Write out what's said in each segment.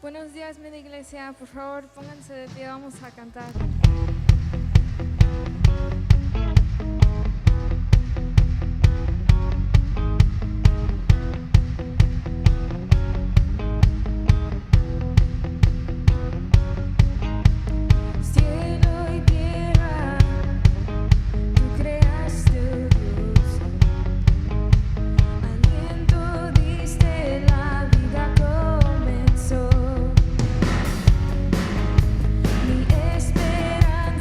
Buenos días, mi iglesia. Por favor, pónganse de pie, vamos a cantar. Cielo y tierra, tú creaste, Dios. Aliento diste, la vida comenzó. Mi esperanza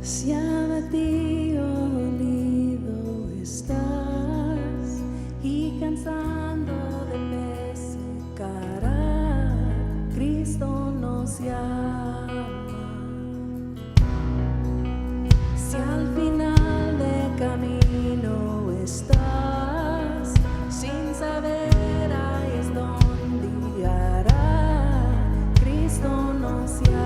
Si abatido estás y cansando de pecar, Cristo nos llama. Si al final de camino estás sin saber ahí es donde hará, Cristo nos llama.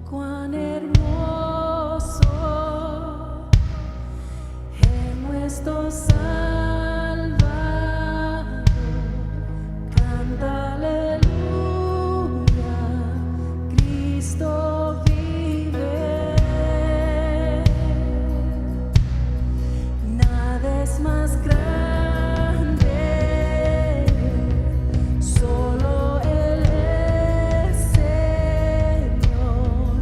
Cuán hermoso es nuestro Salvador, canta aleluya, Cristo vive. Nada es más grande, solo Él es Señor.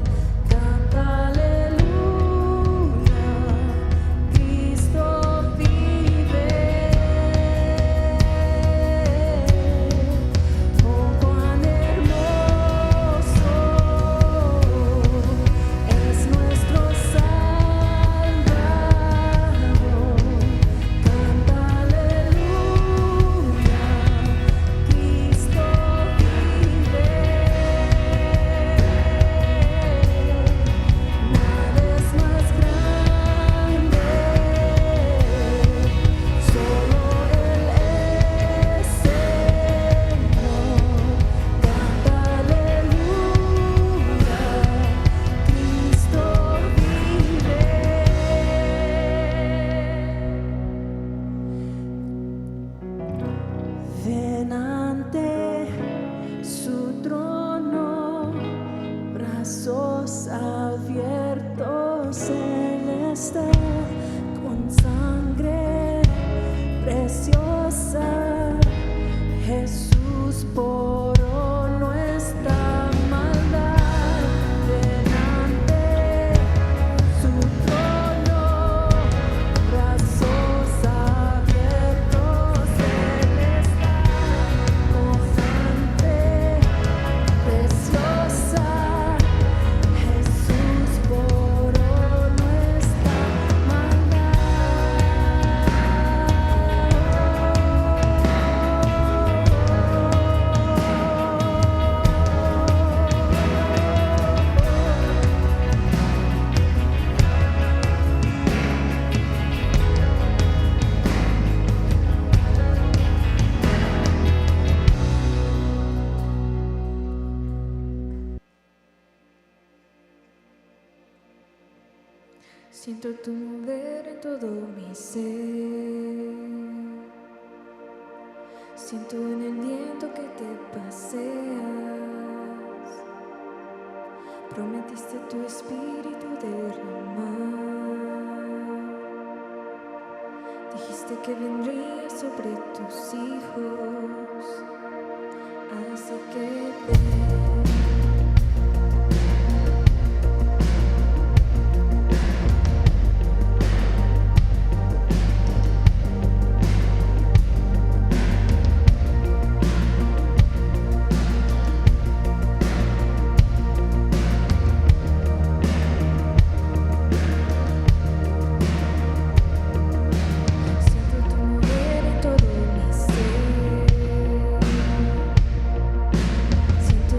Canta aleluya, Cristo vive. Oh, cuán hermoso es nuestro Salvador. Canta aleluya, Cristo vive. Nada es más grande, solo Él es Señor. Canta aleluya, Cristo vive. Ven ante su trono, brazos abiertos, Él está con sangre preciosa. Jesús borró nuestra maldad. Ven ante su trono, brazos abiertos, Él está con sangre preciosa. Jesús borró nuestra maldad. Siento tu mover en todo mi ser. Siento en el viento que te paseas. Prometiste tu espíritu derramar. Dijiste que vendría sobre tus hijos. Así que ven. Siento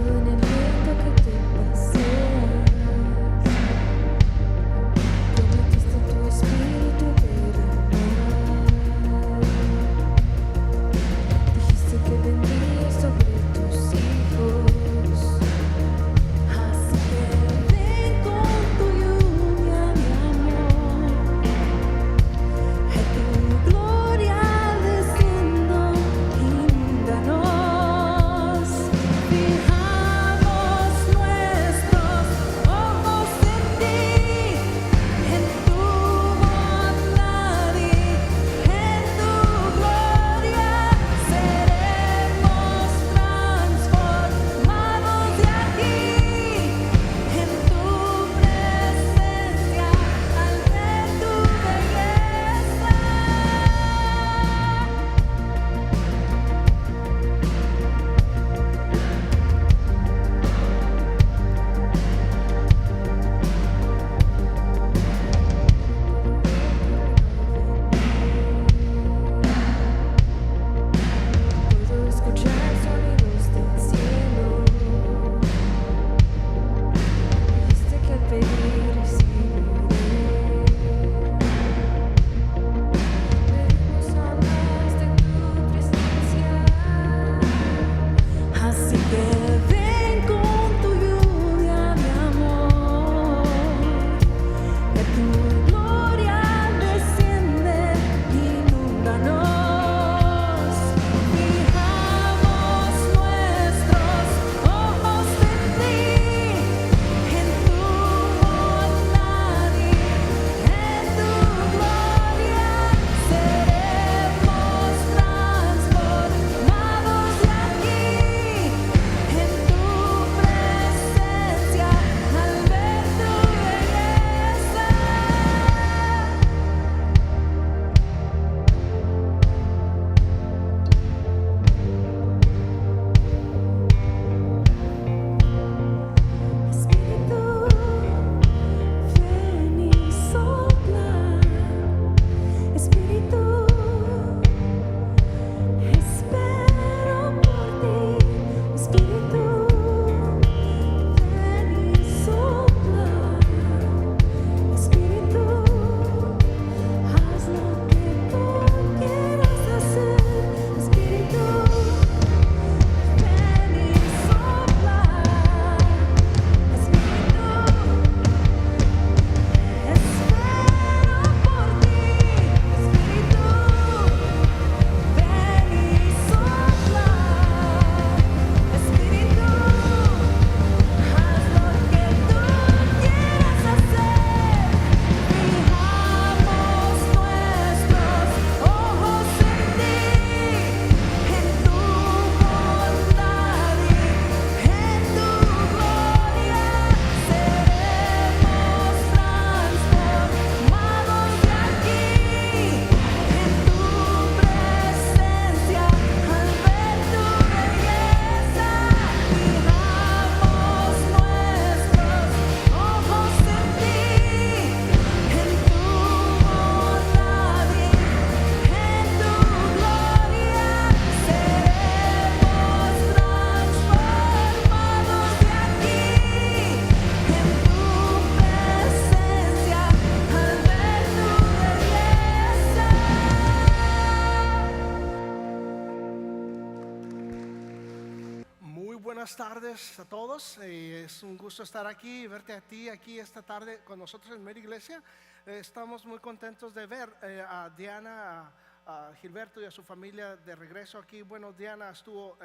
Buenas tardes a todos. Es un gusto estar aquí y verte a ti aquí esta tarde con nosotros en Mera Iglesia. Estamos muy contentos de ver a Diana, a Gilberto y a su familia de regreso aquí. Bueno, Diana estuvo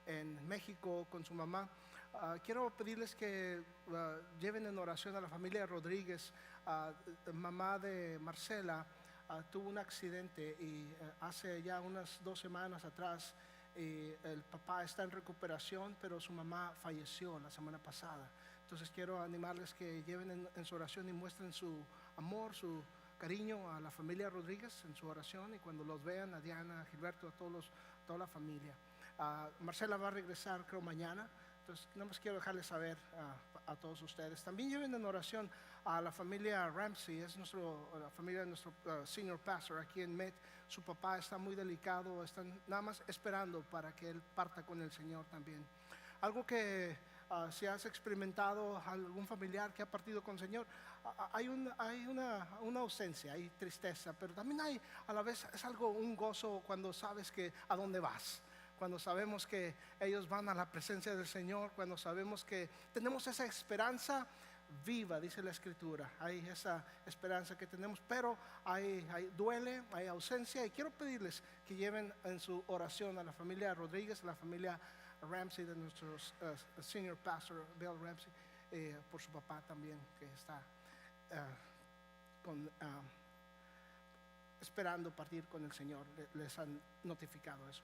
en México con su mamá. Quiero pedirles que lleven en oración a la familia Rodríguez. Mamá de Marcela tuvo un accidente y hace ya unas 2 semanas atrás. El papá está en recuperación, pero su mamá falleció la semana pasada. Entonces quiero animarles que lleven en su oración y muestren su amor, su cariño a la familia Rodríguez en su oración, y cuando los vean, a Diana, a Gilberto, a toda la familia. Marcela va a regresar creo mañana. Entonces, nada más quiero dejarles saber a todos ustedes. También lleven en oración a la familia Ramsey, es la familia de nuestro senior pastor aquí en Met. Su papá está muy delicado, están nada más esperando para que él parta con el Señor también. Algo que si has experimentado algún familiar que ha partido con el Señor, hay una ausencia, hay tristeza, pero también hay a la vez es un gozo cuando sabes que a dónde vas. Cuando sabemos que ellos van a la presencia del Señor, cuando sabemos que tenemos esa esperanza viva, dice la Escritura. Hay esa esperanza que tenemos, pero duele, hay ausencia. Y quiero pedirles que lleven en su oración a la familia Rodríguez, a la familia Ramsey de nuestro senior pastor Bill Ramsey, por su papá también, que está esperando partir con el Señor. Les han notificado eso.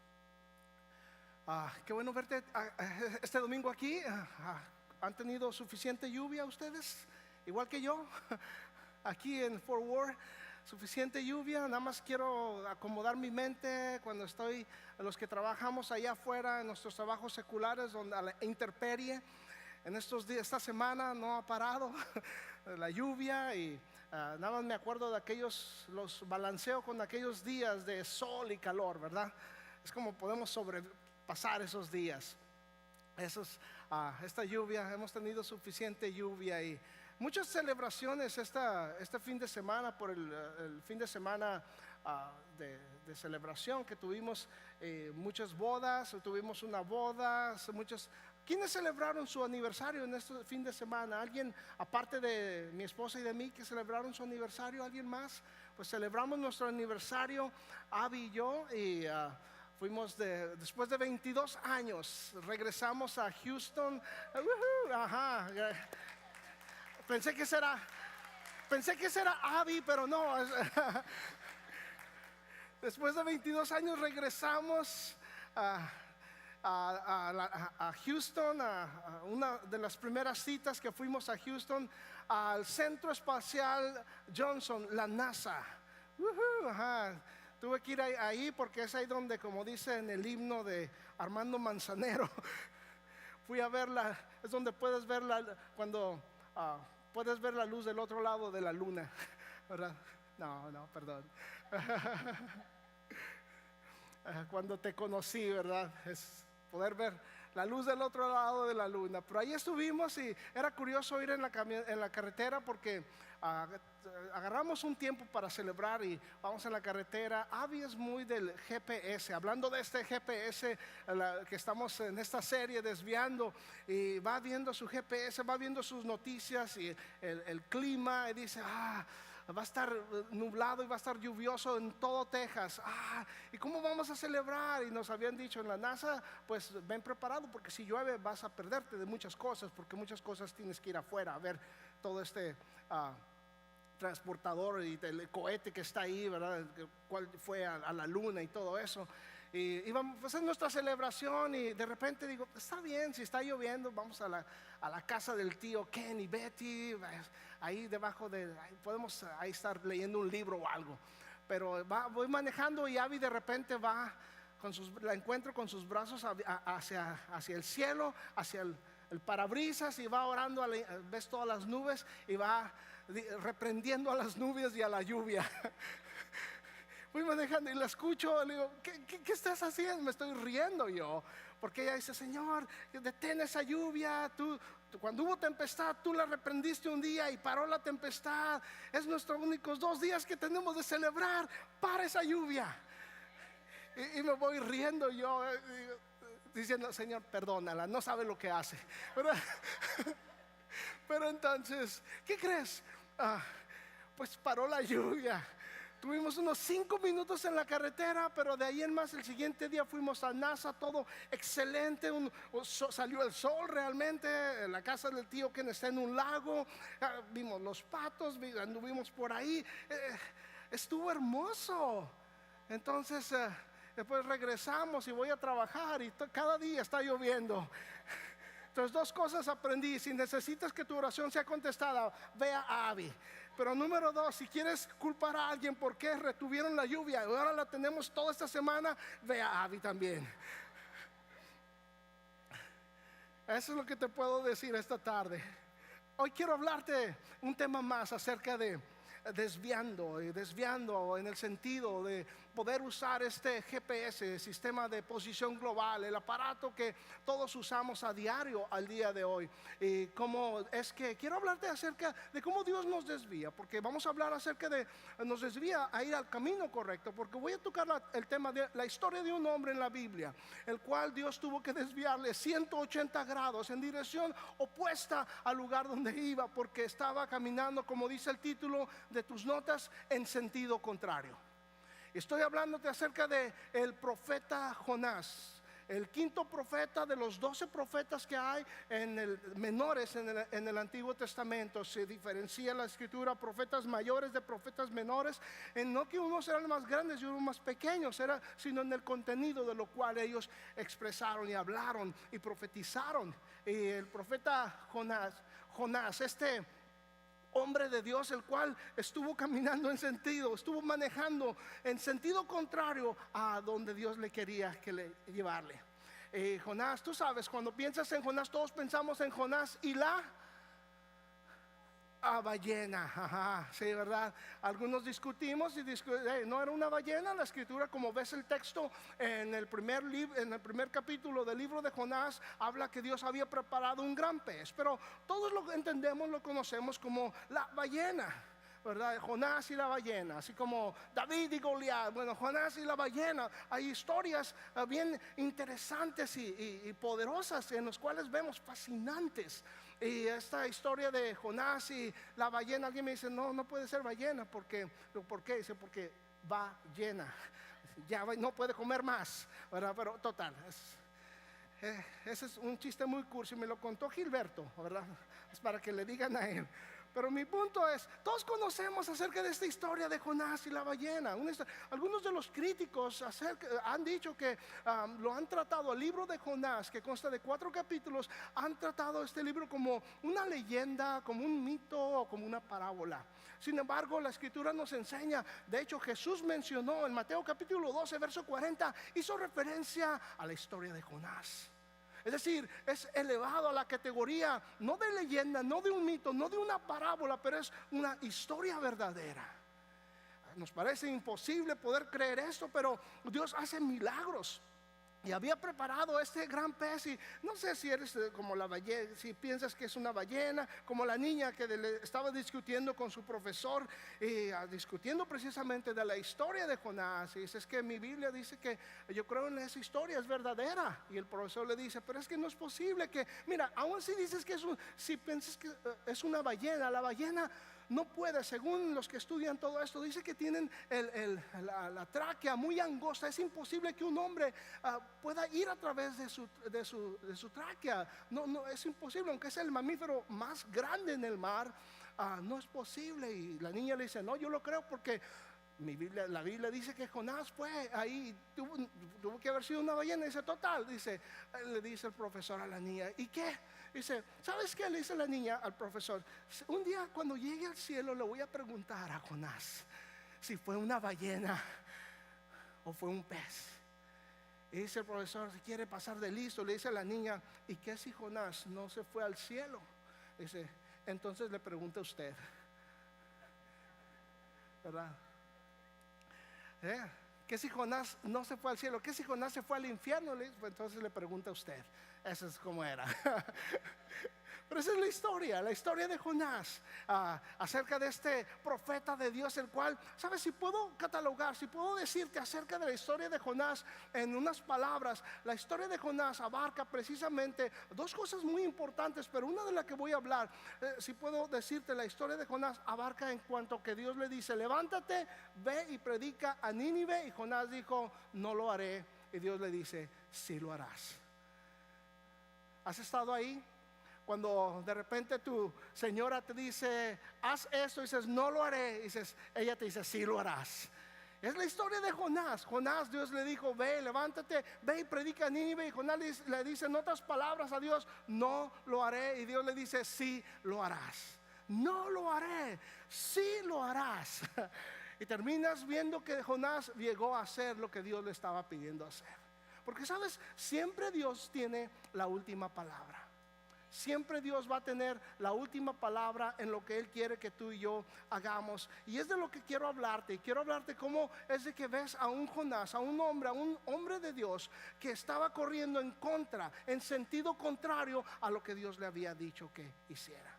Qué bueno verte este domingo aquí. ¿Han tenido suficiente lluvia ustedes? Igual que yo, aquí en Fort Worth, suficiente lluvia. Nada más quiero acomodar mi mente cuando los que trabajamos allá afuera en nuestros trabajos seculares, donde a la intemperie. En estos días, esta semana no ha parado la lluvia y nada más me acuerdo de los balanceo con aquellos días de sol y calor, ¿verdad? Es como podemos sobrepasar esos días. Esta lluvia, hemos tenido suficiente lluvia y muchas celebraciones este fin de semana, por el fin de semana de celebración que tuvimos. Muchas bodas, tuvimos una boda, ¿quiénes celebraron su aniversario en este fin de semana? ¿Alguien, aparte de mi esposa y de mí, que celebraron su aniversario? ¿Alguien más? Pues celebramos nuestro aniversario, Abby y yo, y fuimos después de 22 años, regresamos a Houston. Pensé que será Abby, pero no. Después de 22 años regresamos a Houston, a una de las primeras citas que fuimos a Houston, al Centro Espacial Johnson, la NASA. Tuve que ir ahí porque es ahí donde, como dice en el himno de Armando Manzanero, fui a verla. Es donde puedes verla cuando puedes ver la luz del otro lado de la luna, ¿verdad? No, perdón. Cuando te conocí, ¿verdad? Es poder ver la luz del otro lado de la luna. Pero ahí estuvimos y era curioso ir en la carretera porque agarramos un tiempo para celebrar y vamos en la carretera. Abby es muy del GPS. Hablando de este GPS que estamos en esta serie desviando, y va viendo su GPS, va viendo sus noticias y el clima, y dice, va a estar nublado y va a estar lluvioso en todo Texas. ¿Y cómo vamos a celebrar? Y nos habían dicho en la NASA, pues ven preparado, porque si llueve vas a perderte de muchas cosas, porque muchas cosas tienes que ir afuera a ver todo este transportador y el cohete que está ahí, ¿verdad? Cuál fue a la luna y todo eso. Y íbamos a hacer nuestra celebración y de repente digo, está bien, si está lloviendo, vamos a la casa del tío Ken y Betty, ahí debajo podemos ahí estar leyendo un libro o algo. Pero voy manejando y Abby de repente va la encuentro con sus brazos hacia el cielo, hacia el parabrisas, y va orando, ves todas las nubes y va reprendiendo a las nubes y a la lluvia. Voy manejando y la escucho, le digo, ¿qué estás haciendo? Me estoy riendo yo, porque ella dice, Señor, detén esa lluvia. Tú, cuando hubo tempestad, tú la reprendiste un día y paró la tempestad. Es nuestros únicos 2 días que tenemos de celebrar. Para esa lluvia. Y me voy riendo yo. diciendo, Señor, perdónala, no sabe lo que hace. Pero entonces, ¿qué crees? Pues paró la lluvia. Tuvimos unos 5 minutos en la carretera, pero de ahí en más el siguiente día fuimos a NASA, todo excelente, salió el sol realmente, en la casa del tío que está en un lago, vimos los patos, anduvimos por ahí, estuvo hermoso. Entonces después regresamos y voy a trabajar y cada día está lloviendo. Entonces 2 cosas aprendí: si necesitas que tu oración sea contestada, ve a Abby. Pero número 2, si quieres culpar a alguien porque retuvieron la lluvia y ahora la tenemos toda esta semana, ve a Abby también. Eso es lo que te puedo decir esta tarde. Hoy quiero hablarte un tema más acerca de desviando en el sentido de poder usar este GPS, sistema de posición global, el aparato que todos usamos a diario al día de hoy. Y cómo es que quiero hablarte acerca de cómo Dios nos desvía, porque vamos a hablar acerca de nos desvía a ir al camino correcto, porque voy a tocar el tema de la historia de un hombre en la Biblia, el cual Dios tuvo que desviarle 180 grados en dirección opuesta al lugar donde iba, porque estaba caminando, como dice el título de tus notas, en sentido contrario. Estoy hablándote acerca de el profeta Jonás, el quinto profeta de los 12 profetas que hay menores en el Antiguo Testamento. Se diferencia la escritura, profetas mayores de profetas menores, en no que unos eran más grandes y unos más pequeños, sino en el contenido de lo cual ellos expresaron y hablaron y profetizaron. Y el profeta Jonás, este hombre de Dios, el cual estuvo caminando estuvo manejando en sentido contrario a donde Dios le quería llevarle. Jonás, tú sabes, cuando piensas en Jonás, todos pensamos en Jonás y la ballena. Ajá, sí, ¿verdad? Algunos discutimos y no era una ballena. La escritura, como ves el texto en el primer capítulo del libro de Jonás, habla que Dios había preparado un gran pez, pero todos lo entendemos, lo conocemos como la ballena, ¿verdad? Jonás y la ballena, así como David y Goliat. Bueno, Jonás y la ballena, hay historias bien interesantes y poderosas en las cuales vemos fascinantes. Y esta historia de Jonás y la ballena, alguien me dice, no puede ser ballena, ¿por qué? Dice, porque va llena, ya no puede comer más, ¿verdad? Pero total, ese es un chiste muy cursi, me lo contó Gilberto, ¿verdad? Es para que le digan a él. Pero mi punto es, todos conocemos acerca de esta historia de Jonás y la ballena. Algunos de los críticos han dicho que lo han tratado, el libro de Jonás, que consta de 4 capítulos, han tratado este libro como una leyenda, como un mito o como una parábola. Sin embargo, la escritura nos enseña, de hecho Jesús mencionó en Mateo capítulo 12, verso 40, hizo referencia a la historia de Jonás. Es decir, es elevado a la categoría no de leyenda, no de un mito, no de una parábola, pero es una historia verdadera. Nos parece imposible poder creer esto, pero Dios hace milagros. Y había preparado este gran pez. Y no sé si eres como la ballena, si piensas que es una ballena, como la niña que estaba discutiendo con su profesor, discutiendo precisamente de la historia de Jonás. Y dice, es que mi Biblia dice que yo creo en esa historia, es verdadera. Y el profesor le dice, pero es que no es posible que, mira, aún si dices que si piensas que es una ballena, la ballena no puede, según los que estudian todo esto, dice que tienen la tráquea muy angosta. Es imposible que un hombre pueda ir a través de su tráquea. No, es imposible, aunque es el mamífero más grande en el mar, no es posible. Y la niña le dice, no, yo lo creo porque la Biblia dice que Jonás fue ahí, tuvo que haber sido una ballena. Dice, total, le dice el profesor a la niña, ¿y qué? Dice, ¿sabes qué? Le dice la niña al profesor, un día cuando llegue al cielo le voy a preguntar a Jonás si fue una ballena o fue un pez. Y dice el profesor, si quiere pasar de listo, le dice a la niña, ¿y qué si Jonás no se fue al cielo? Dice, entonces le pregunta a usted, ¿verdad? ¿Qué si Jonás no se fue al cielo? ¿Qué si Jonás se fue al infierno? Entonces le pregunta a usted. Eso es como era. Pero esa es la historia de Jonás, acerca de este profeta de Dios, el cual, ¿sabes? Si puedo catalogar, si puedo decirte acerca de la historia de Jonás en unas palabras, la historia de Jonás abarca precisamente dos cosas muy importantes, pero una de las que voy a hablar, si puedo decirte, la historia de Jonás abarca en cuanto que Dios le dice: levántate, ve y predica a Nínive, y Jonás dijo: no lo haré, y Dios le dice: sí lo harás. ¿Has estado ahí? Cuando de repente tu señora te dice: haz esto, y dices: no lo haré, y ella te dice: sí lo harás. Es la historia de Jonás. Jonás, Dios le dijo: ve, levántate, ve y predica a Nínive. Y Jonás le dice en otras palabras a Dios: no lo haré. Y Dios le dice: sí lo harás. No lo haré, sí lo harás. Y terminas viendo que Jonás llegó a hacer lo que Dios le estaba pidiendo hacer. Porque, ¿sabes? Siempre Dios tiene la última palabra. Siempre Dios va a tener la última palabra en lo que Él quiere que tú y yo hagamos. Y es de lo que quiero hablarte. Y quiero hablarte cómo es de que ves a un Jonás, a un hombre de Dios, que estaba corriendo en contra, en sentido contrario a lo que Dios le había dicho que hiciera.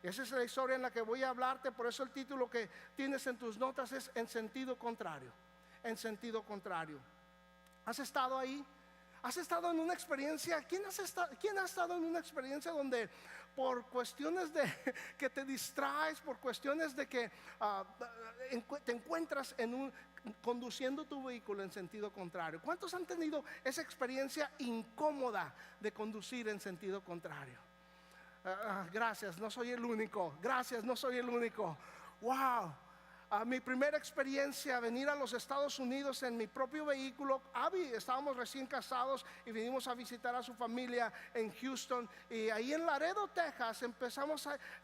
Esa es la historia en la que voy a hablarte. Por eso el título que tienes en tus notas es En sentido contrario. En sentido contrario. ¿Has estado ahí? ¿Has estado en una experiencia? ¿Quién ha estado en una experiencia donde por cuestiones de que te distraes, por cuestiones de que te encuentras conduciendo tu vehículo en sentido contrario? ¿Cuántos han tenido esa experiencia incómoda de conducir en sentido contrario? Gracias, no soy el único. Gracias, no soy el único. Wow. Mi primera experiencia, venir a los Estados Unidos en mi propio vehículo. Estábamos recién casados y vinimos a visitar a su familia en Houston. Y ahí en Laredo, Texas,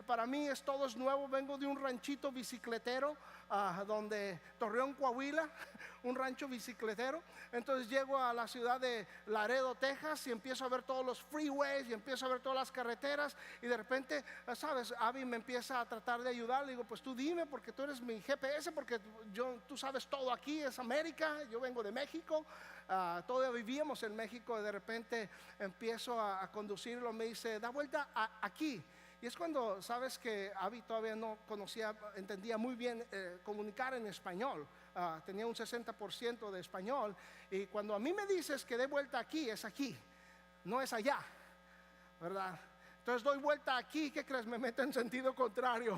para mí todo es nuevo. Vengo de un ranchito bicicletero, donde Torreón, Coahuila, un rancho bicicletero. Entonces llego a la ciudad de Laredo, Texas, y empiezo a ver todos los freeways y empiezo a ver todas las carreteras. Y de repente, ¿sabes? Abby me empieza a tratar de ayudar. Le digo: pues tú dime, porque tú eres mi GPS, porque tú sabes todo aquí, es América, yo vengo de México. Todavía vivíamos en México. Y de repente empiezo a conducirlo. Me dice: da vuelta aquí. Y es cuando sabes que Abby todavía no entendía muy bien comunicar en español. Tenía un 60% de español. Y cuando a mí me dices que dé vuelta aquí, es aquí, no es allá, ¿verdad? Entonces doy vuelta aquí. ¿Qué crees? Me meto en sentido contrario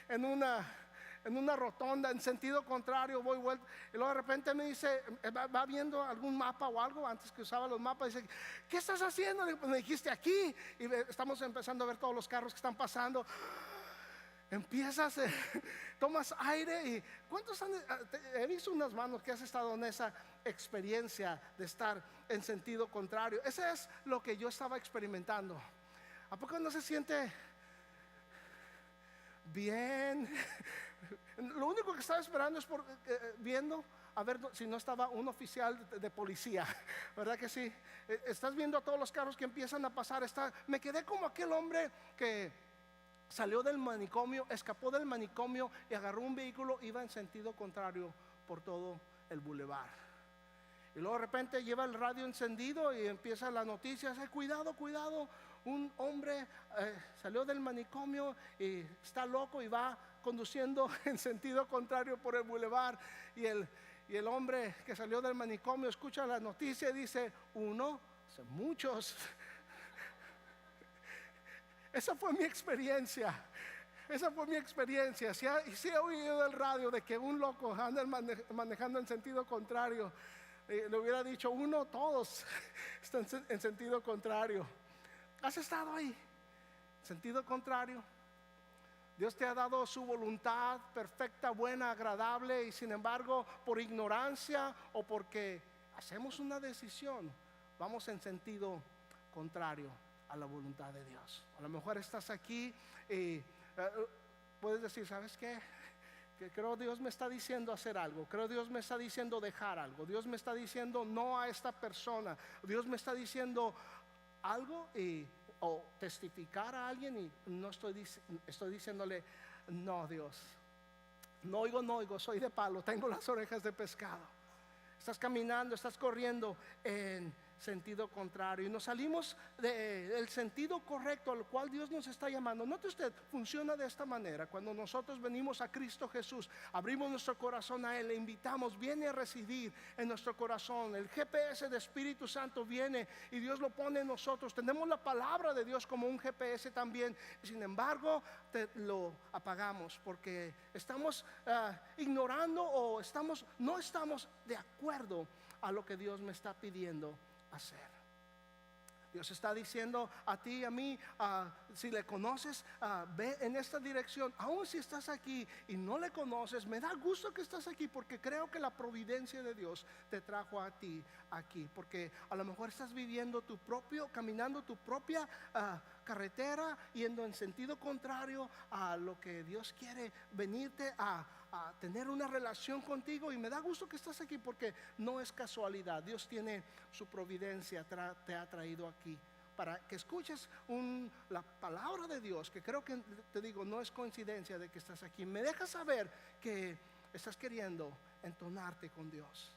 en una rotonda, en sentido contrario, voy vuelta. Y luego de repente me dice, va viendo algún mapa o algo, antes que usaba los mapas, dice: ¿qué estás haciendo? Le digo: pues me dijiste aquí. Y estamos empezando a ver todos los carros que están pasando. Empiezas, tomas aire. Y ¿cuántos he visto unas manos que has estado en esa experiencia de estar en sentido contrario? Ese es lo que yo estaba experimentando. ¿A poco no se siente bien? Lo único que estaba esperando es viendo a ver si no estaba un oficial de policía, ¿verdad que sí? Estás viendo a todos los carros que empiezan a pasar. Me quedé como aquel hombre que salió del manicomio, escapó del manicomio y agarró un vehículo, iba en sentido contrario por todo el bulevar. Y luego de repente lleva el radio encendido y empieza la noticia: cuidado, cuidado, un hombre salió del manicomio y está loco y va conduciendo en sentido contrario por el bulevar. Y el hombre que salió del manicomio escucha la noticia y dice: uno, son muchos. Esa fue mi experiencia. Si he oído del radio de que un loco anda manejando en sentido contrario, le hubiera dicho: uno, todos están en sentido contrario. ¿Has estado ahí? Sentido contrario. Dios te ha dado su voluntad perfecta, buena, agradable, y sin embargo, por ignorancia o porque hacemos una decisión, vamos en sentido contrario a la voluntad de Dios. A lo mejor estás aquí y puedes decir: ¿sabes qué? Que creo Dios me está diciendo hacer algo, creo Dios me está diciendo dejar algo, Dios me está diciendo no a esta persona, Dios me está diciendo algo, o testificar a alguien, y no estoy diciéndole: no, Dios, no oigo, soy de palo, tengo las orejas de pescado. Estás caminando, estás corriendo en sentido contrario y nos salimos del sentido correcto al cual Dios nos está llamando. Note usted, funciona de esta manera. Cuando nosotros venimos a Cristo Jesús, abrimos nuestro corazón a Él, le invitamos, viene a residir en nuestro corazón. El GPS de Espíritu Santo viene y Dios lo pone en nosotros. Tenemos la palabra de Dios como un GPS también. Sin embargo, lo apagamos porque estamos ignorando o no estamos de acuerdo a lo que Dios me está pidiendo hacer. Dios está diciendo a ti y a mí, si le conoces, ve en esta dirección. Aun si estás aquí y no le conoces, me da gusto que estás aquí, porque creo que la providencia de Dios te trajo a ti aquí. Porque a lo mejor estás viviendo caminando tu propia carretera, yendo en sentido contrario a lo que Dios quiere venirte a tener una relación contigo. Y me da gusto que estás aquí, porque no es casualidad. Dios tiene su providencia, te ha traído aquí para que escuches la palabra de Dios, que creo que te digo, no es coincidencia de que estás aquí. Me deja saber que estás queriendo entonarte con Dios,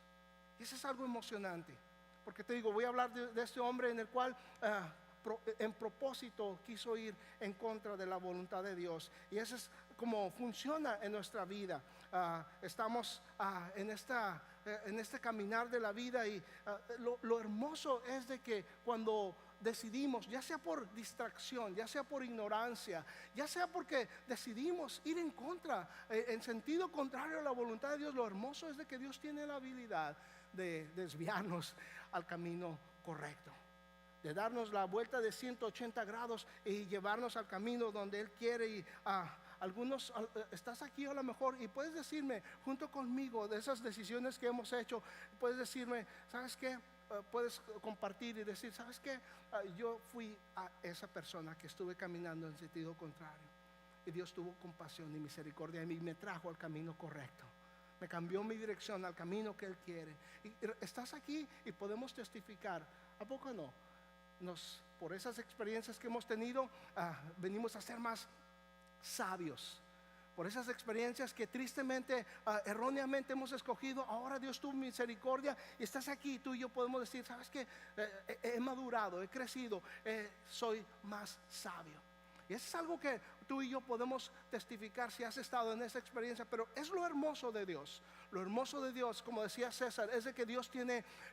y eso es algo emocionante, porque te digo, voy a hablar de este hombre en el cual en propósito quiso ir en contra de la voluntad de Dios. Y eso es como funciona en nuestra vida. Estamos en este caminar de la vida, y lo hermoso es de que cuando decidimos, ya sea por distracción, ya sea por ignorancia, ya sea porque decidimos ir en contra, en sentido contrario a la voluntad de Dios, lo hermoso es de que Dios tiene la habilidad de desviarnos al camino correcto, de darnos la vuelta de 180 grados y llevarnos al camino donde Él quiere. Y algunos estás aquí a lo mejor y puedes decirme junto conmigo de esas decisiones que hemos hecho. Puedes decirme, ¿sabes qué? Puedes compartir y decir, ¿sabes qué? Yo fui a esa persona que estuve caminando en sentido contrario, y Dios tuvo compasión y misericordia y me trajo al camino correcto. Me cambió mi dirección al camino que Él quiere. Y estás aquí y podemos testificar. ¿A poco no? Por esas experiencias que hemos tenido, venimos a ser más sabios. Por esas experiencias que tristemente, erróneamente hemos escogido, ahora Dios tuvo misericordia y estás aquí. Tú y yo podemos decir, ¿sabes qué? He madurado, he crecido, soy más sabio. Y eso es algo que tú y yo podemos testificar si has estado en esa experiencia. Pero es lo hermoso de Dios. Lo hermoso de Dios, como decía César, es de que Dios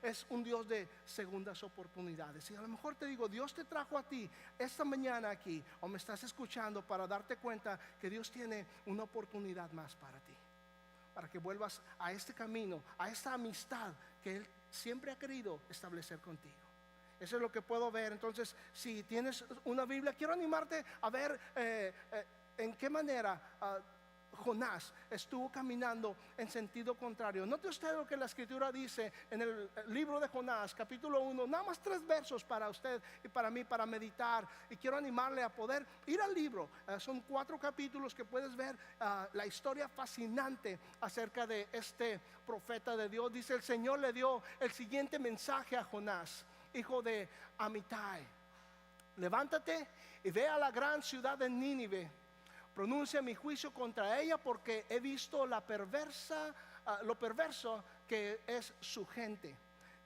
es un Dios de segundas oportunidades. Y a lo mejor te digo, Dios te trajo a ti esta mañana aquí, o me estás escuchando, para darte cuenta que Dios tiene una oportunidad más para ti, para que vuelvas a este camino, a esta amistad que Él siempre ha querido establecer contigo. Eso es lo que puedo ver. Entonces, si tienes una Biblia, quiero animarte a ver en qué manera Jonás estuvo caminando en sentido contrario. Note usted lo que la Escritura dice en el libro de Jonás, capítulo 1, nada más 3 versos para usted y para mí, para meditar. Y quiero animarle a poder ir al libro. Son 4 capítulos que puedes ver la historia fascinante acerca de este profeta de Dios. Dice, el Señor le dio el siguiente mensaje a Jonás, hijo de Amitai: levántate y ve a la gran ciudad de Nínive, pronuncia mi juicio contra ella, porque he visto lo perverso que es su gente.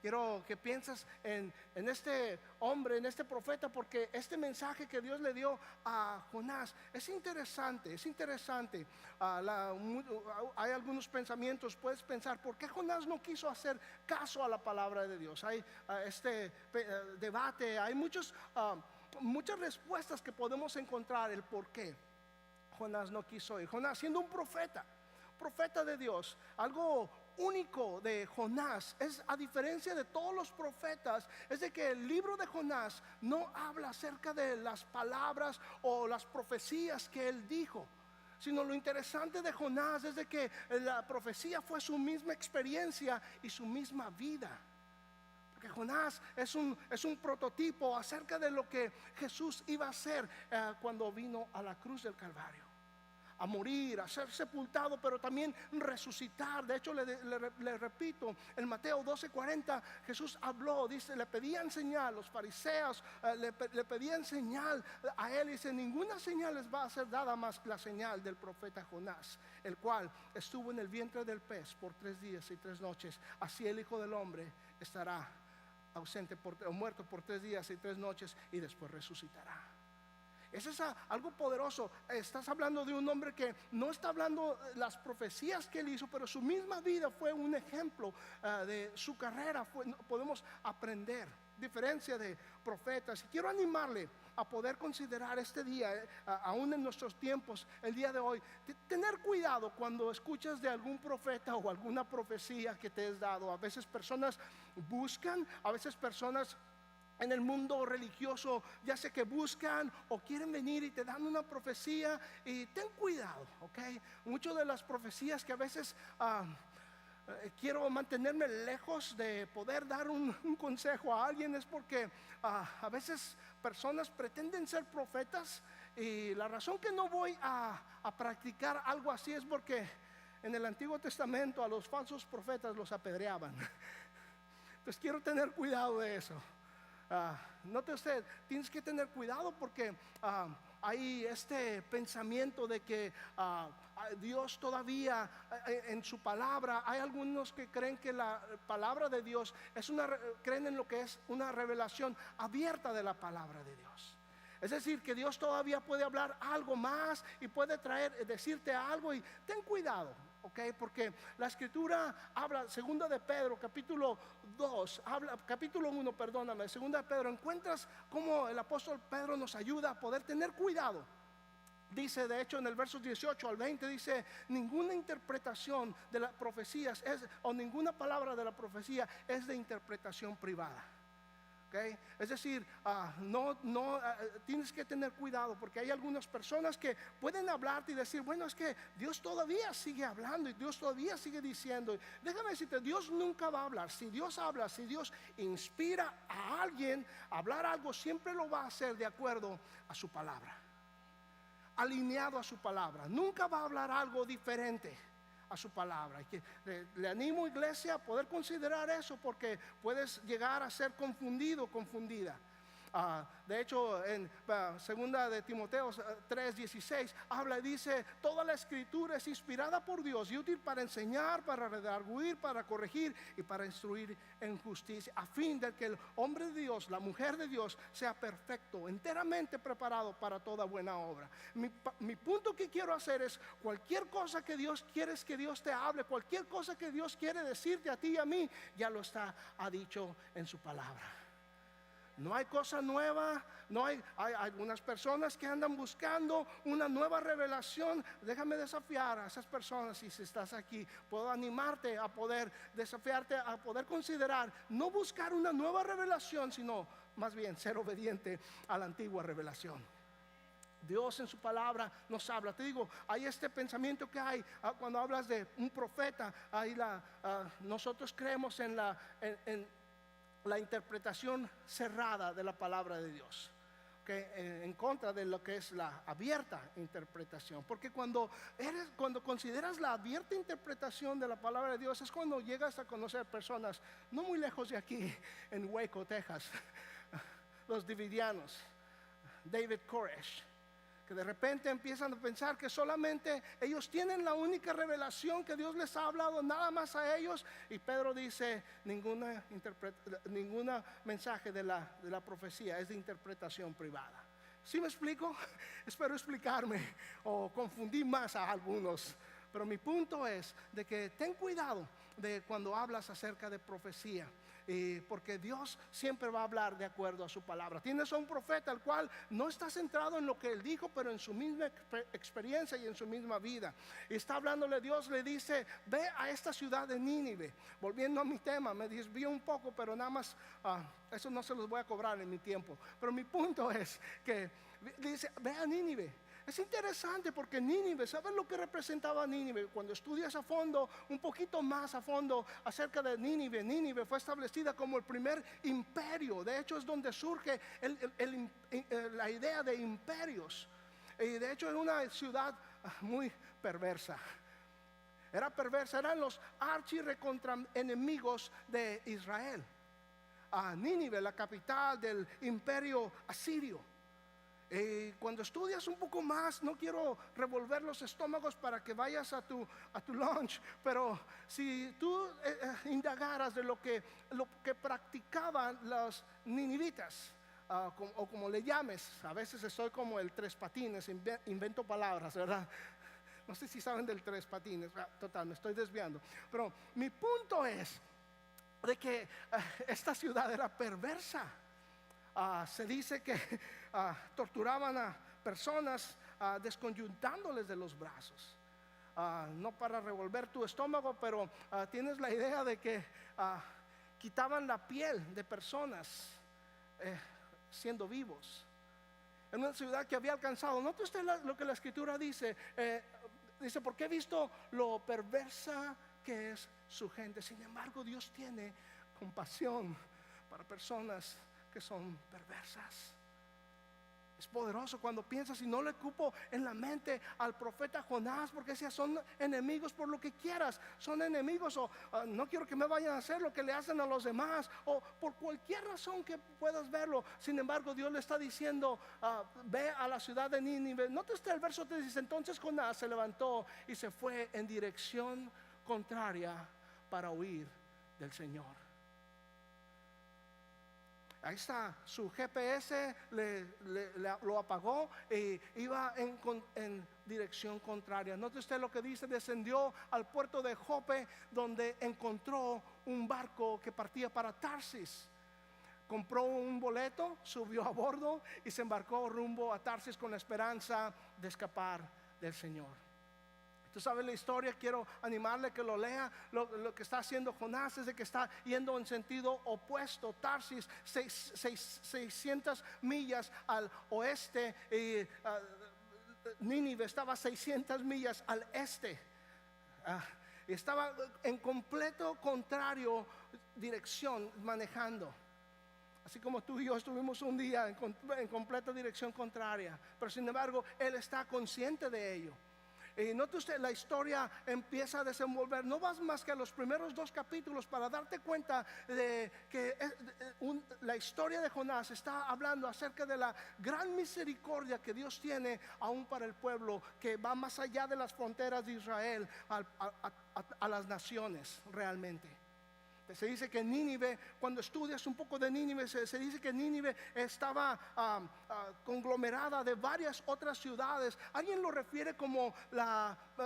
Quiero que pienses en este hombre, en este profeta, porque este mensaje que Dios le dio a Jonás es interesante, es interesante. Hay algunos pensamientos, puedes pensar, ¿por qué Jonás no quiso hacer caso a la palabra de Dios? Hay este debate, hay muchas respuestas que podemos encontrar el por qué Jonás no quiso ir. Jonás, siendo un profeta de Dios, algo único de Jonás es, a diferencia de todos los profetas, es de que el libro de Jonás no habla acerca de las palabras o las profecías que él dijo, sino lo interesante de Jonás es de que la profecía fue su misma experiencia y su misma vida. Porque Jonás es un prototipo acerca de lo que Jesús iba a hacer cuando vino a la cruz del Calvario, a morir, a ser sepultado, pero también resucitar. De hecho, le repito, en Mateo 12:40 Jesús habló, dice, le pedían señal, los fariseos le pedían señal a él, y dice, ninguna señal les va a ser dada más la señal del profeta Jonás, el cual estuvo en el vientre del pez por 3 días y 3 noches. Así el Hijo del Hombre estará ausente o muerto por 3 días y 3 noches y después resucitará. Eso es algo poderoso. Estás hablando de un hombre que no está hablando las profecías que él hizo, pero su misma vida fue un ejemplo de su carrera. Podemos aprender, diferencia de profetas. Y quiero animarle a poder considerar este día, aún en nuestros tiempos, el día de hoy, tener cuidado cuando escuchas de algún profeta o alguna profecía que te es dado. A veces personas buscan, a veces personas en el mundo religioso, ya sé que buscan o quieren venir y te dan una profecía, y ten cuidado, ¿ok? Muchas de las profecías que a veces quiero mantenerme lejos de poder dar un consejo a alguien es porque a veces personas pretenden ser profetas, y la razón que no voy a practicar algo así es porque en el Antiguo Testamento a los falsos profetas los apedreaban. Entonces quiero tener cuidado de eso. Note usted, tienes que tener cuidado porque hay este pensamiento de que Dios todavía en su palabra, hay algunos que creen que la palabra de Dios creen en lo que es una revelación abierta de la palabra de Dios. Es decir, que Dios todavía puede hablar algo más y puede decirte algo, y ten cuidado, ¿ok? Porque la escritura habla, segunda de Pedro, capítulo 1, perdóname, segunda de Pedro, encuentras cómo el apóstol Pedro nos ayuda a poder tener cuidado. Dice, de hecho, en el verso 18 al 20, dice: ninguna interpretación de las profecías o ninguna palabra de la profecía es de interpretación privada. Okay. Es decir, tienes que tener cuidado, porque hay algunas personas que pueden hablarte y decir: bueno, es que Dios todavía sigue hablando y Dios todavía sigue diciendo. Déjame decirte, Dios nunca va a hablar. Si Dios habla, si Dios inspira a alguien a hablar algo, siempre lo va a hacer de acuerdo a su palabra, alineado a su palabra. Nunca va a hablar algo diferente a su palabra. Y que le animo, iglesia, a poder considerar eso, porque puedes llegar a ser confundido, confundida. De hecho, en segunda de Timoteo 3:16 habla y dice: toda la escritura es inspirada por Dios y útil para enseñar, para redarguir, para corregir y para instruir en justicia, a fin de que el hombre de Dios, la mujer de Dios, sea perfecto, enteramente preparado para toda buena obra. Mi punto que quiero hacer es: cualquier cosa que Dios quiere que Dios te hable, cualquier cosa que Dios quiere decirte a ti y a mí, ya lo ha dicho en su palabra. No hay cosa nueva. Hay algunas personas que andan buscando una nueva revelación. Déjame desafiar a esas personas. Y si estás aquí, puedo animarte a poder desafiarte a poder considerar no buscar una nueva revelación, sino más bien ser obediente a la antigua revelación. Dios en su palabra nos habla. Te digo, hay este pensamiento que hay cuando hablas de un profeta. Nosotros creemos en la interpretación cerrada de la palabra de Dios, en contra de lo que es la abierta interpretación. Porque cuando consideras la abierta interpretación de la palabra de Dios, es cuando llegas a conocer personas no muy lejos de aquí, en Waco, Texas, los Davidianos, David Koresh, que de repente empiezan a pensar que solamente ellos tienen la única revelación, que Dios les ha hablado nada más a ellos. Y Pedro dice: ninguna mensaje de la profecía es de interpretación privada. ¿Sí me explico? Espero explicarme, o confundí más a algunos. Pero mi punto es de que ten cuidado de cuando hablas acerca de profecía, porque Dios siempre va a hablar de acuerdo a su palabra. Tienes a un profeta el cual no está centrado en lo que él dijo, pero en su misma experiencia y en su misma vida. Y está hablándole, Dios le dice: ve a esta ciudad de Nínive. Volviendo a mi tema, me desvío un poco, pero nada más eso no se los voy a cobrar en mi tiempo. Pero mi punto es que dice: ve a Nínive. Es interesante porque Nínive, ¿sabes lo que representaba Nínive? Cuando estudias a fondo, un poquito más a fondo acerca de Nínive, Nínive fue establecida como el primer imperio. De hecho, es donde surge la idea de imperios. Y de hecho, era una ciudad muy perversa. Era perversa, eran los archirrecontra enemigos de Israel. Nínive, la capital del imperio asirio. Cuando estudias un poco más, no quiero revolver los estómagos para que vayas a tu lunch, pero si tú indagaras de lo que practicaban los ninivitas, o como le llames, a veces estoy como el tres patines, invento palabras, ¿verdad? No sé si saben del tres patines, total, me estoy desviando, pero mi punto es de que esta ciudad era perversa. Se dice que torturaban a personas desconyuntándoles de los brazos. No para revolver tu estómago, pero tienes la idea de que quitaban la piel de personas siendo vivos. En una ciudad que había alcanzado, note usted lo que la escritura dice, dice, porque he visto lo perversa que es su gente. Sin embargo, Dios tiene compasión para personas que son perversas. Es poderoso cuando piensas, y no le cupo en la mente al profeta Jonás, porque decía, son enemigos por lo que quieras, son enemigos, o no quiero que me vayan a hacer lo que le hacen a los demás, o por cualquier razón que puedas verlo. Sin embargo, Dios le está diciendo, ve a la ciudad de Nínive. Note usted el verso 3, dice, entonces Jonás se levantó y se fue en dirección contraria para huir del Señor. Ahí está, su GPS lo apagó e iba en dirección contraria. Note usted lo que dice, descendió al puerto de Jope, donde encontró un barco que partía para Tarsis. Compró un boleto, subió a bordo y se embarcó rumbo a Tarsis con la esperanza de escapar del Señor. Tú sabes la historia, quiero animarle que lo lea. Lo que está haciendo Jonás es de que está yendo en sentido opuesto. Tarsis, 600 millas al oeste, y Nínive estaba 600 millas al este. Estaba en completo contrario dirección manejando. Así como tú y yo estuvimos un día en completa dirección contraria. Pero sin embargo, él está consciente de ello. Y note usted, la historia empieza a desenvolver. No vas más que a los primeros 2 capítulos para darte cuenta de que la historia de Jonás está hablando acerca de la gran misericordia que Dios tiene aún para el pueblo, que va más allá de las fronteras de Israel a las naciones realmente. Se dice que Nínive, cuando estudias un poco de Nínive, se dice que Nínive estaba conglomerada de varias otras ciudades. Alguien lo refiere como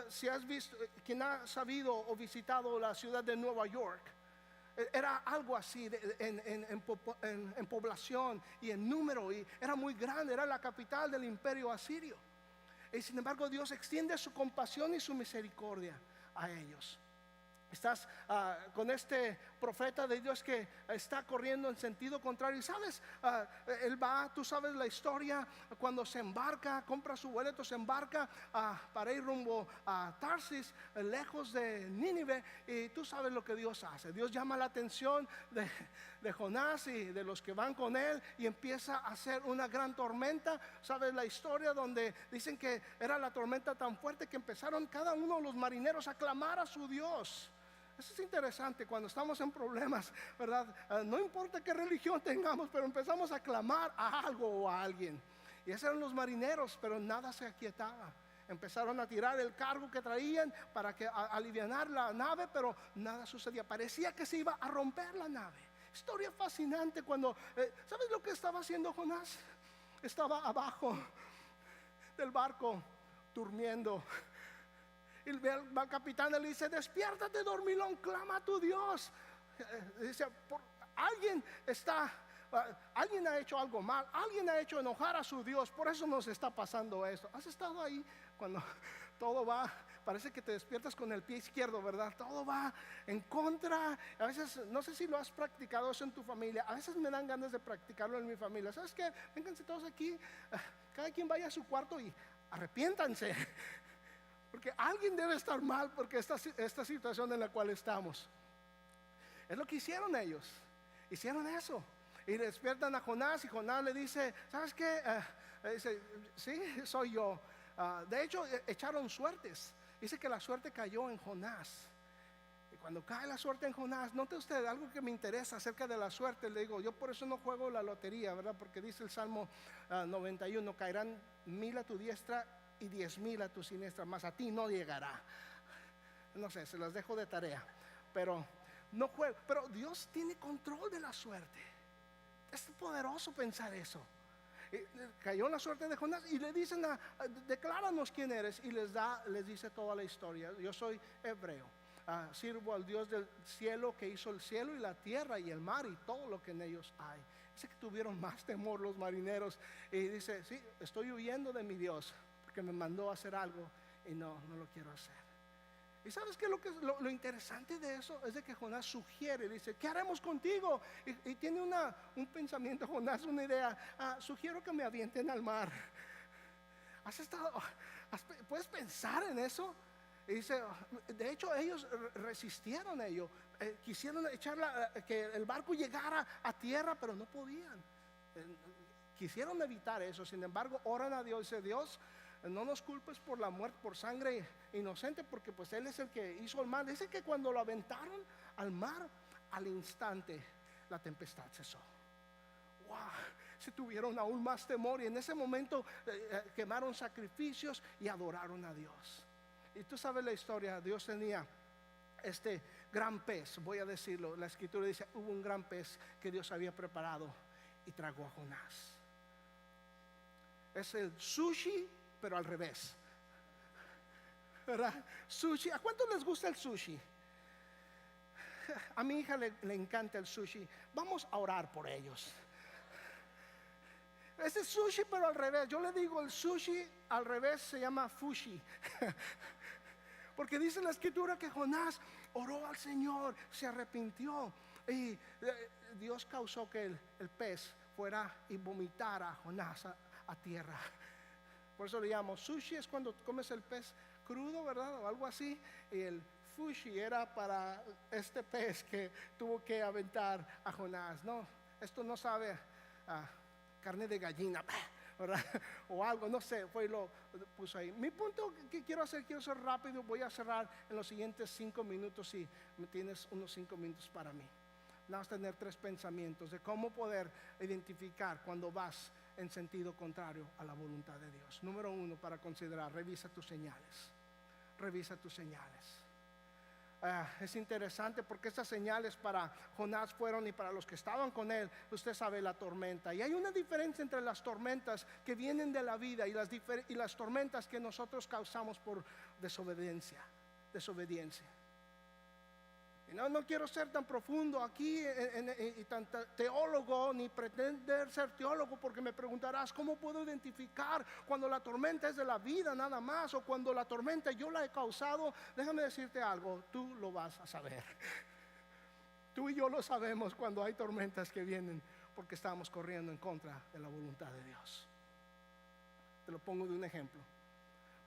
si has visto, quien ha sabido o visitado la ciudad de Nueva York, era algo así en población y en número, y era muy grande, era la capital del imperio asirio. Y sin embargo, Dios extiende su compasión y su misericordia a ellos. Estás con este profeta de Dios que está corriendo en sentido contrario. Y sabes, él va, tú sabes la historia, cuando se embarca, compra su boleto, se embarca para ir rumbo a Tarsis, lejos de Nínive. Y tú sabes lo que Dios hace. Dios llama la atención de Jonás y de los que van con él, y empieza a hacer una gran tormenta. Sabes la historia donde dicen que era la tormenta tan fuerte que empezaron cada uno de los marineros a clamar a su Dios. Eso es interesante cuando estamos en problemas, ¿verdad? No importa qué religión tengamos, pero empezamos a clamar a algo o a alguien. Y esos eran los marineros, pero nada se aquietaba. Empezaron a tirar el cargo que traían para alivianar la nave, pero nada sucedía. Parecía que se iba a romper la nave. Historia fascinante cuando, ¿sabes lo que estaba haciendo Jonás? Estaba abajo del barco durmiendo. Y el capitán le dice, despiértate, dormilón, clama a tu Dios. Dice, alguien ha hecho algo mal, alguien ha hecho enojar a su Dios, por eso nos está pasando esto. ¿Has estado ahí cuando todo va, parece que te despiertas con el pie izquierdo, ¿verdad? Todo va en contra. A veces, no sé si lo has practicado eso en tu familia, a veces me dan ganas de practicarlo en mi familia. ¿Sabes qué? Vénganse todos aquí, cada quien vaya a su cuarto y arrepiéntanse. Porque alguien debe estar mal porque esta situación en la cual estamos. Es lo que hicieron ellos. Hicieron eso. Y despiertan a Jonás, y Jonás le dice, ¿sabes qué? Dice, sí, soy yo. De hecho, echaron suertes. Dice que la suerte cayó en Jonás. cuando cae la suerte en Jonás, note usted algo que me interesa acerca de la suerte. Le digo, yo por eso no juego la lotería, ¿verdad? Porque dice el Salmo 91, caerán 1000 a tu diestra y 10,000 a tu siniestra, mas a ti no llegará. No sé, se las dejo de tarea, pero no juego. Pero Dios tiene control de la suerte. Es poderoso pensar eso. Cayó en la suerte de Jonás y le dicen, decláranos quién eres, y les dice toda la historia. Yo soy hebreo, sirvo al Dios del cielo, que hizo el cielo y la tierra y el mar y todo lo que en ellos hay. Dice que tuvieron más temor los marineros, y dice, sí, estoy huyendo de mi Dios porque me mandó a hacer algo y no lo quiero hacer. Y sabes que lo interesante de eso es de que Jonás sugiere, dice, ¿qué haremos contigo? Y tiene un pensamiento, Jonás, una idea. Sugiero que me avienten al mar. ¿Puedes pensar en eso? Y dice, de hecho ellos resistieron ello, quisieron que el barco llegara a tierra, pero no podían. Quisieron evitar eso. Sin embargo, oran a Dios y dice, Dios, no nos culpes por la muerte, por sangre inocente, porque pues Él es el que hizo el mal. Dice que cuando lo aventaron al mar, al instante la tempestad cesó. Wow, se tuvieron aún más temor, y en ese momento quemaron sacrificios y adoraron a Dios. Y tú sabes la historia. Dios tenía este gran pez, voy a decirlo, la escritura dice, hubo un gran pez que Dios había preparado y tragó a Jonás. Es el sushi, pero al revés, ¿verdad? Sushi. ¿A cuántos les gusta el sushi? A mi hija le encanta el sushi. Vamos a orar por ellos. Ese sushi, pero al revés. Yo le digo, el sushi al revés se llama fushi. Porque dice la escritura que Jonás oró al Señor, se arrepintió, y Dios causó que el pez fuera y vomitara a Jonás a tierra. Por eso le llamo sushi, es cuando comes el pez crudo, ¿verdad? O algo así. Y el fushi era para este pez que tuvo que aventar a Jonás. No, esto no sabe a carne de gallina, ¿verdad? O algo, no sé, fue y lo puso ahí. Mi punto que quiero ser rápido. Voy a cerrar en los siguientes 5 minutos. Si me tienes unos 5 minutos para mí. Vamos a tener 3 pensamientos de cómo poder identificar cuando vas en sentido contrario a la voluntad de Dios. Número 1, para considerar, revisa tus señales. Revisa tus señales. Es interesante porque estas señales para Jonás fueron, y para los que estaban con él, usted sabe, la tormenta. Y hay una diferencia entre las tormentas que vienen de la vida y las tormentas que nosotros causamos por desobediencia. Y no quiero ser tan profundo aquí y tan teólogo, ni pretender ser teólogo, porque me preguntarás, ¿cómo puedo identificar cuando la tormenta es de la vida nada más, o cuando la tormenta yo la he causado? Déjame decirte algo, tú lo vas a saber. Tú y yo lo sabemos cuando hay tormentas que vienen porque estamos corriendo en contra de la voluntad de Dios. Te lo pongo de un ejemplo.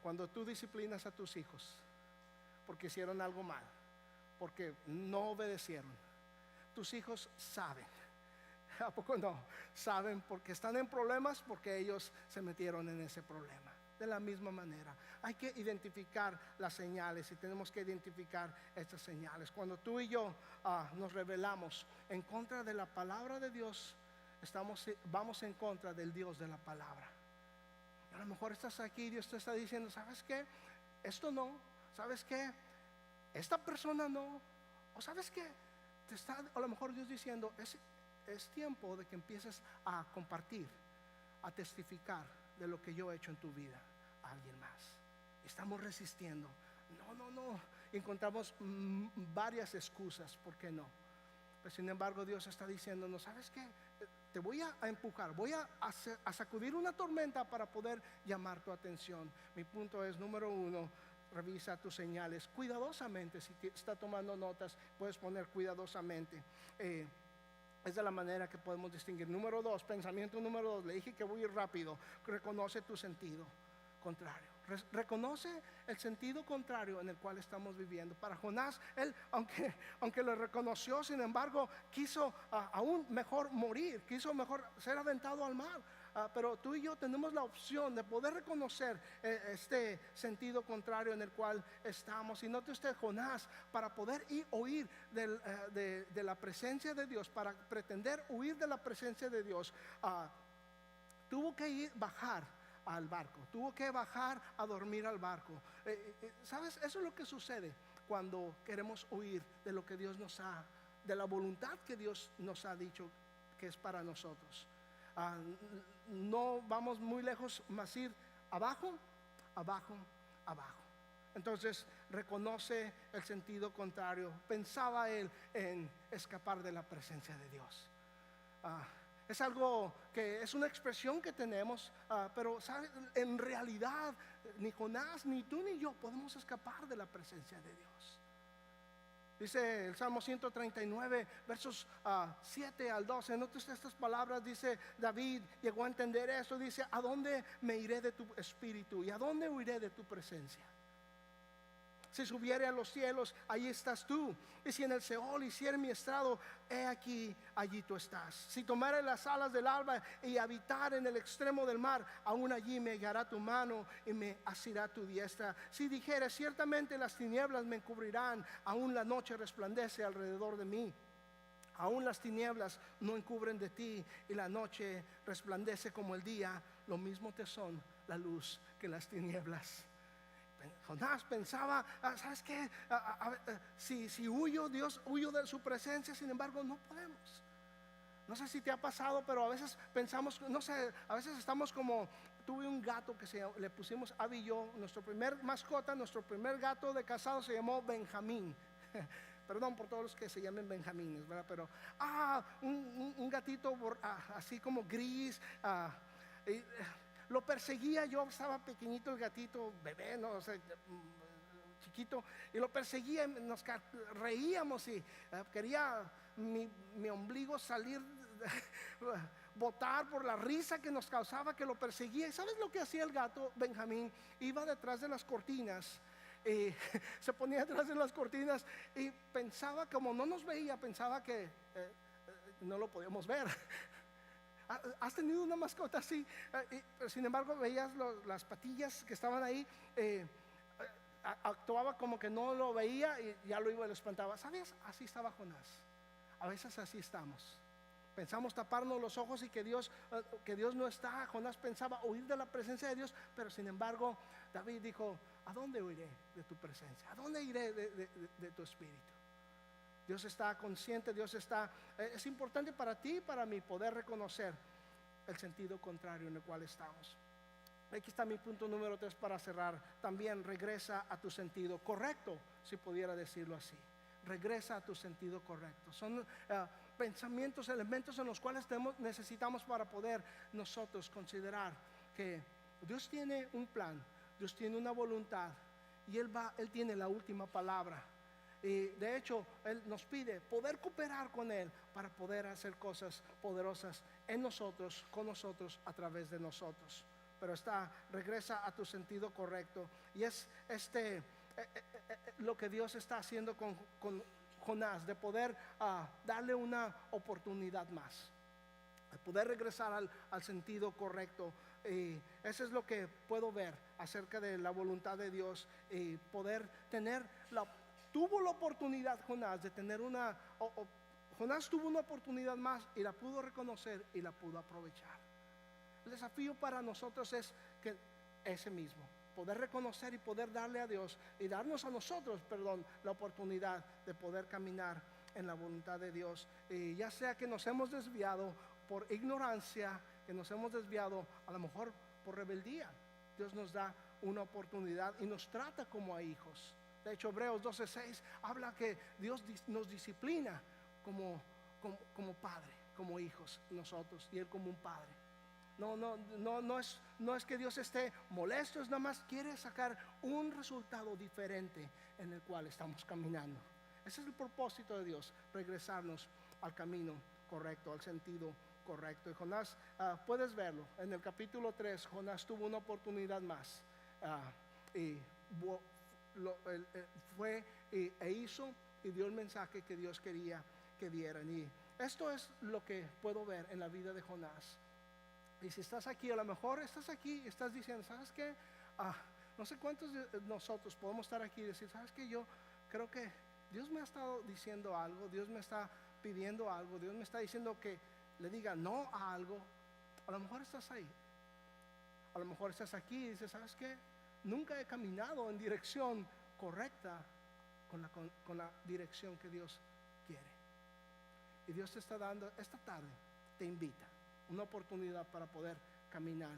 Cuando tú disciplinas a tus hijos porque hicieron algo mal, porque no obedecieron, tus hijos saben. ¿A poco no? Saben porque están en problemas, porque ellos se metieron en ese problema. De la misma manera, hay que identificar las señales, y tenemos que identificar estas señales. Cuando tú y yo nos rebelamos en contra de la palabra de Dios, vamos en contra del Dios de la palabra. A lo mejor estás aquí y Dios te está diciendo, ¿sabes qué? Esto no. ¿Sabes qué? Esta persona no. O ¿sabes qué? A lo mejor Dios diciendo, es tiempo de que empieces a compartir, a testificar de lo que yo he hecho en tu vida a alguien más. Estamos resistiendo. No. Encontramos varias excusas, ¿por qué no? Pero sin embargo Dios está diciendo, no, ¿sabes qué? Te voy a empujar, voy a sacudir una tormenta para poder llamar tu atención. Mi punto es, número 1, revisa tus señales cuidadosamente. Si está tomando notas, puedes poner cuidadosamente. Es de la manera que podemos distinguir. Número 2, pensamiento número 2. Le dije que voy a ir rápido. Reconoce tu sentido contrario. Reconoce el sentido contrario en el cual estamos viviendo. Para Jonás, él, aunque lo reconoció, sin embargo, quiso aún mejor morir, quiso mejor ser aventado al mar. pero tú y yo tenemos la opción de poder reconocer este sentido contrario en el cual estamos. Y note usted, Jonás, para poder huir de la presencia de Dios, para pretender huir de la presencia de Dios, tuvo que bajar al barco, tuvo que bajar a dormir al barco. ¿Sabes? Eso es lo que sucede cuando queremos huir de lo que Dios nos ha, de la voluntad que Dios nos ha dicho que es para nosotros. No vamos muy lejos, más ir abajo, abajo, abajo. Entonces reconoce el sentido contrario. Pensaba él en escapar de la presencia de Dios. Es algo que es una expresión que tenemos, pero ¿sabe? En realidad ni Jonás, ni tú, ni yo podemos escapar de la presencia de Dios. Dice el Salmo 139, versos 7 al 12. Note usted estas palabras. Dice David, llegó a entender eso. Dice: ¿a dónde me iré de tu espíritu? ¿Y a dónde huiré de tu presencia? Si subiere a los cielos, allí estás tú. Y si en el Seol hiciere mi estrado, he aquí, allí tú estás. Si tomare las alas del alba y habitar en el extremo del mar, aún allí me guiará tu mano y me asirá tu diestra. Si dijere, ciertamente las tinieblas me encubrirán, aún la noche resplandece alrededor de mí. Aún las tinieblas no encubren de ti, y la noche resplandece como el día. Lo mismo te son la luz que las tinieblas. Jonás pensaba, ¿sabes qué? Si huyo, Dios, huyo de su presencia. Sin embargo, no podemos. No sé si te ha pasado, pero a veces pensamos, no sé, a veces estamos como, tuve un gato que le pusimos Abby y yo, nuestro primer mascota, nuestro primer gato de casado se llamó Benjamín. Perdón por todos los que se llamen Benjamines, ¿verdad? Pero, un gatito así como gris, lo perseguía. Yo estaba pequeñito, el gatito, bebé, no, o sea, chiquito, y lo perseguía, nos reíamos y quería mi ombligo salir, botar por la risa que nos causaba que lo perseguía. ¿Y sabes lo que hacía el gato Benjamín? Iba detrás de las cortinas, se ponía detrás de las cortinas y pensaba, como no nos veía, pensaba que no lo podíamos ver. ¿Has tenido una mascota así? Pero sin embargo veías las patillas que estaban ahí, actuaba como que no lo veía y ya lo iba y lo espantaba. ¿Sabes? Así estaba Jonás. A veces así estamos. Pensamos taparnos los ojos y que Dios no está. Jonás pensaba huir de la presencia de Dios, pero sin embargo David dijo: ¿a dónde huiré de tu presencia? ¿A dónde iré de tu espíritu? Dios está consciente, Dios está, es importante para ti y para mí poder reconocer el sentido contrario en el cual estamos. Aquí está mi punto número 3 para cerrar. También regresa a tu sentido correcto, si pudiera decirlo así. Regresa a tu sentido correcto. Son pensamientos, elementos en los cuales necesitamos para poder nosotros considerar que Dios tiene un plan, Dios tiene una voluntad y Él tiene la última palabra. Y de hecho Él nos pide poder cooperar con Él para poder hacer cosas poderosas en nosotros, con nosotros, a través de nosotros. Pero regresa a tu sentido correcto. Y es lo que Dios está haciendo con Jonás, de poder darle una oportunidad más, de poder regresar al sentido correcto. Y eso es lo que puedo ver acerca de la voluntad de Dios, y poder tener tuvo la oportunidad Jonás de tener Jonás tuvo una oportunidad más y la pudo reconocer y la pudo aprovechar. El desafío para nosotros es que ese mismo, poder reconocer y poder darle a Dios y darnos a nosotros, la oportunidad de poder caminar en la voluntad de Dios. Y ya sea que nos hemos desviado por ignorancia, que nos hemos desviado a lo mejor por rebeldía, Dios nos da una oportunidad y nos trata como a hijos. De hecho, Hebreos 12:6 habla que Dios nos disciplina como padre, como hijos nosotros, y Él como un padre. No es que Dios esté molesto, es nada más quiere sacar un resultado diferente en el cual estamos caminando. Ese es el propósito de Dios, regresarnos al camino correcto, al sentido correcto. Y Jonás, puedes verlo, en el capítulo 3, Jonás tuvo una oportunidad más, y fue e hizo y dio el mensaje que Dios quería que dieran. Y esto es lo que puedo ver en la vida de Jonás. Y si estás aquí, a lo mejor estás aquí y estás diciendo, ¿sabes qué? No sé cuántos de nosotros podemos estar aquí y decir, ¿sabes qué? Yo creo que Dios me ha estado diciendo algo, Dios me está pidiendo algo, Dios me está diciendo que le diga no a algo. A lo mejor estás ahí. A lo mejor estás aquí y dices, ¿sabes qué? Nunca he caminado en dirección correcta con la dirección que Dios quiere. Y Dios te está dando esta tarde, te invita, una oportunidad para poder caminar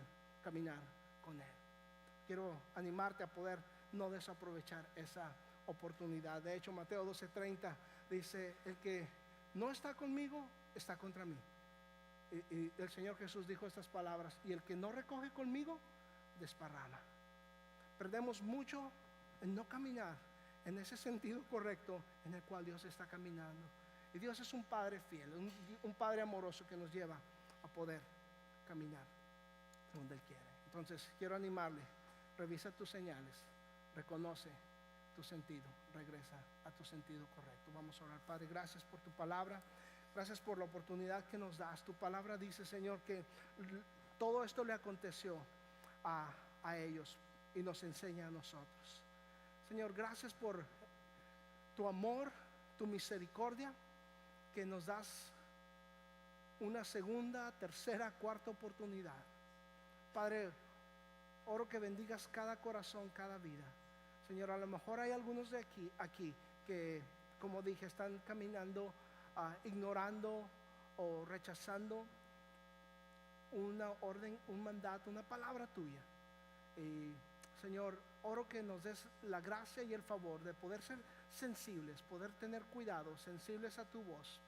con Él. Quiero animarte a poder no desaprovechar esa oportunidad. De hecho, Mateo 12:30 dice, el que no está conmigo, está contra mí. Y el Señor Jesús dijo estas palabras, y el que no recoge conmigo, desparrama. Perdemos mucho en no caminar en ese sentido correcto en el cual Dios está caminando. Y Dios es un Padre fiel, un Padre amoroso que nos lleva a poder caminar donde Él quiere. Entonces quiero animarle, revisa tus señales, reconoce tu sentido, regresa a tu sentido correcto. Vamos a orar. Padre, gracias por tu palabra, gracias por la oportunidad que nos das. Tu palabra dice, Señor, que todo esto le aconteció a ellos y nos enseña a nosotros. Señor, gracias por tu amor, tu misericordia, que nos das una segunda, tercera, cuarta oportunidad. Padre, oro que bendigas cada corazón, cada vida. Señor, a lo mejor hay algunos de aquí que, como dije, están caminando ignorando o rechazando una orden, un mandato, una palabra tuya. Y Señor, oro que nos des la gracia y el favor de poder ser sensibles, poder tener cuidado, sensibles a tu voz.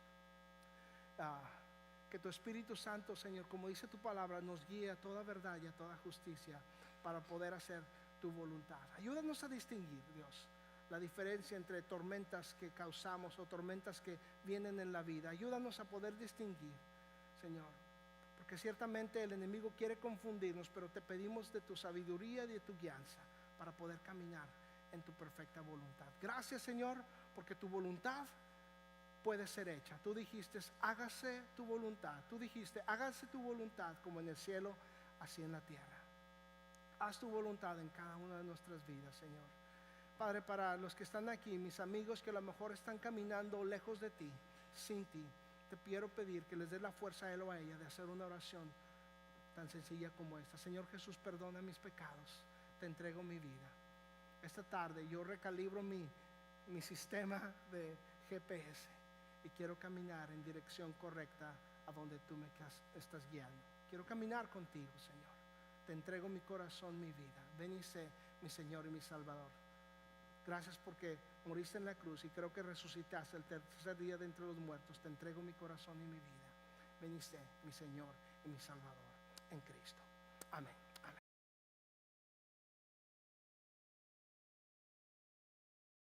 Que tu Espíritu Santo, Señor, como dice tu palabra, nos guíe a toda verdad y a toda justicia para poder hacer tu voluntad. Ayúdanos a distinguir, Dios, la diferencia entre tormentas que causamos o tormentas que vienen en la vida. Ayúdanos a poder distinguir, Señor, porque ciertamente el enemigo quiere confundirnos, pero te pedimos de tu sabiduría y de tu guianza para poder caminar en tu perfecta voluntad. Gracias, Señor, porque tu voluntad puede ser hecha. Tú dijiste, hágase tu voluntad. Tú dijiste, hágase tu voluntad como en el cielo, así en la tierra. Haz tu voluntad en cada una de nuestras vidas, Señor. Padre, para los que están aquí, mis amigos que a lo mejor están caminando lejos de ti, sin ti, te quiero pedir que les des la fuerza a él o a ella de hacer una oración tan sencilla como esta. Señor Jesús, perdona mis pecados, te entrego mi vida. Esta tarde yo recalibro mi sistema de GPS y quiero caminar en dirección correcta a donde tú me estás guiando. Quiero caminar contigo, Señor. Te entrego mi corazón, mi vida. Ven y sé mi Señor y mi Salvador. Gracias porque moriste en la cruz y creo que resucitaste el tercer día de entre los muertos. Te entrego mi corazón y mi vida. Ven y sé mi Señor y mi Salvador en Cristo. Amén.